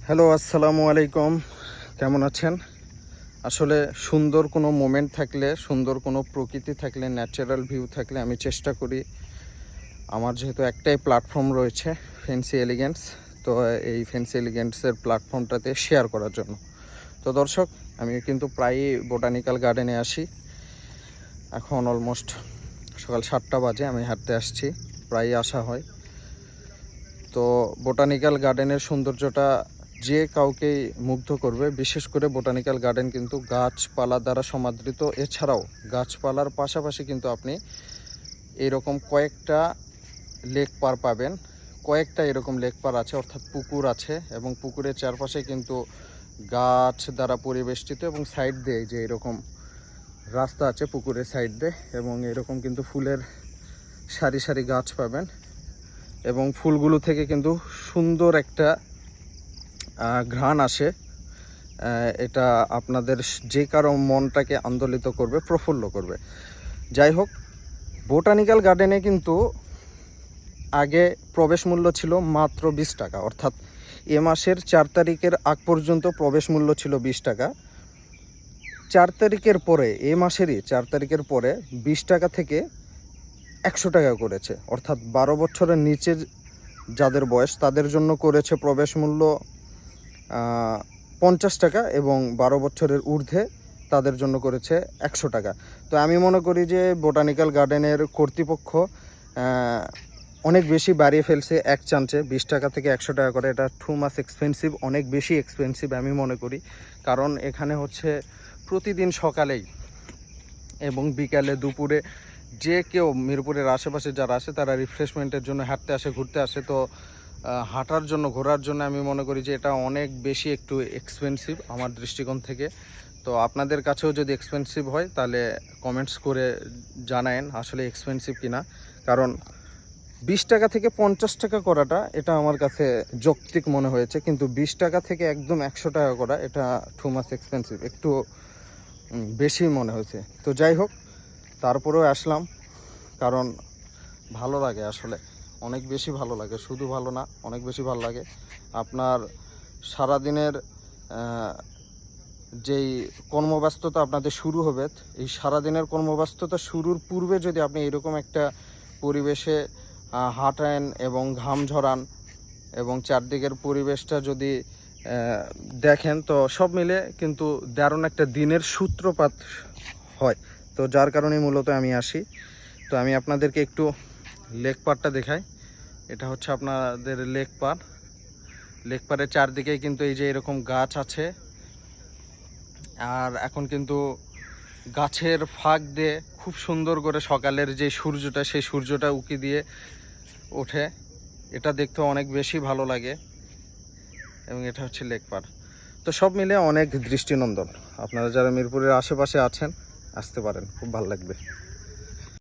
Hello, আসসালামু আলাইকুম। কেমন আছেন? আসলে সুন্দর কোনো মোমেন্ট থাকলে, সুন্দর কোনো প্রকৃতি থাকলে, ন্যাচারাল ভিউ থাকলে আমি চেষ্টা করি, আমার যেহেতু একটাই প্ল্যাটফর্ম রয়েছে ফ্যান্সি এলিগেন্স, তো এই ফ্যান্সি এলিগেন্সের প্ল্যাটফর্মটাতে শেয়ার করার জন্য। তো দর্শক, আমি কিন্তু প্রায়ই বোটানিক্যাল গার্ডেনে আসি। এখন অলমোস্ট সকাল 7টা বাজে, আমি হাঁটতে আসছি, প্রায়ই আসা হয়। তো বোটানিক্যাল গার্ডেনের সৌন্দর্যটা যে কাউকেই মুগ্ধ করবে। বিশেষ করে বোটানিক্যাল গার্ডেন কিন্তু গাছপালা দ্বারা সমাদৃত। এছাড়াও গাছপালার পাশাপাশি কিন্তু আপনি এরকম কয়েকটা লেক পার পাবেন। কয়েকটা এরকম লেক পার আছে, অর্থাৎ পুকুর আছে, এবং পুকুরের চারপাশে কিন্তু গাছ দ্বারা পরিবেষ্টিত, এবং সাইড দিয়ে যে এরকম রাস্তা আছে পুকুরের সাইড দিয়ে, এবং এরকম কিন্তু ফুলের সারি সারি গাছ পাবেন, এবং ফুলগুলো থেকে কিন্তু সুন্দর একটা ঘ্রাণ আসে। এটা আপনাদের যে কারো মনটাকে আন্দোলিত করবে, প্রফুল্ল করবে। যাই হোক, বোটানিক্যাল গার্ডেনে কিন্তু আগে প্রবেশ মূল্য ছিল মাত্র 20 টাকা, অর্থাৎ এ মাসের 4 তারিখের আগ পর্যন্ত প্রবেশ মূল্য ছিল 20 টাকা। 4 তারিখের পরে, এ মাসেরই 4 তারিখের পরে 20 টাকা থেকে 100 টাকা করেছে, অর্থাৎ 12 বছরের নিচের যাদের বয়স তাদের জন্য করেছে প্রবেশ মূল্য 50 টাকা, এবং 12 বছরের ঊর্ধ্বে তাদের জন্য করেছে 100 টাকা। তো আমি মনে করি যে বোটানিক্যাল গার্ডেনের কর্তৃপক্ষ অনেক বেশি বাড়িয়ে ফেলছে এক চান্সে। 20 টাকা থেকে 100 টাকা করে, এটা টু মাচ এক্সপেন্সিভ, অনেক বেশি এক্সপেন্সিভ আমি মনে করি। কারণ এখানে হচ্ছে প্রতিদিন সকালেই এবং বিকালে, দুপুরে যে কেউ মিরপুরের আশেপাশে যারা আসে তারা রিফ্রেশমেন্টের জন্য হাঁটতে আসে, ঘুরতে আসে। তো হাঁটার জন্য, ঘোরার জন্য আমি মনে করি যে এটা অনেক বেশি একটু এক্সপেন্সিভ আমার দৃষ্টিকোণ থেকে। তো আপনাদের কাছেও যদি এক্সপেন্সিভ হয় তাহলে কমেন্টস করে জানায়েন আসলে এক্সপেন্সিভ কিনা। কারণ 20 টাকা থেকে 50 টাকা করাটা এটা আমার কাছে যৌক্তিক মনে হয়েছে, কিন্তু 20 টাকা থেকে একদম 100 টাকা করা এটা টু মাচ এক্সপেন্সিভ, একটু বেশি মনে হয়েছে। তো যাই হোক, তারপরেও আসলাম, কারণ ভালো লাগে, আসলে অনেক বেশি ভালো লাগে, শুধু ভালো না, অনেক বেশি ভালো লাগে। আপনার সারাদিনের যেই কর্মব্যস্ততা আপনাদের শুরু হবে, এই সারাদিনের কর্মব্যস্ততা শুরুর পূর্বে যদি আপনি এরকম একটা পরিবেশে হাঁটেন এবং ঘাম ঝরান, এবং চারদিকের পরিবেশটা যদি দেখেন, তো সব মিলে কিন্তু দারুণ একটা দিনের সূত্রপাত হয়। তো যার কারণে মূলত আমি আসি। তো আমি আপনাদেরকে একটু লেক পাড়টা দেখাই। এটা হচ্ছে আপনাদের লেক পাড়। লেক পাড়ের চারদিকেই কিন্তু এই যে এরকম গাছ আছে, আর এখন কিন্তু গাছের ফাঁক দিয়ে খুব সুন্দর করে সকালের যে সূর্যটা, সেই সূর্যটা উঁকি দিয়ে ওঠে। এটা দেখতে অনেক বেশি ভালো লাগে, এবং এটা হচ্ছে লেক পাড়। তো সব মিলে অনেক দৃষ্টিনন্দন। আপনারা যারা মিরপুরের আশেপাশে আছেন আসতে পারেন, খুব ভালো লাগবে।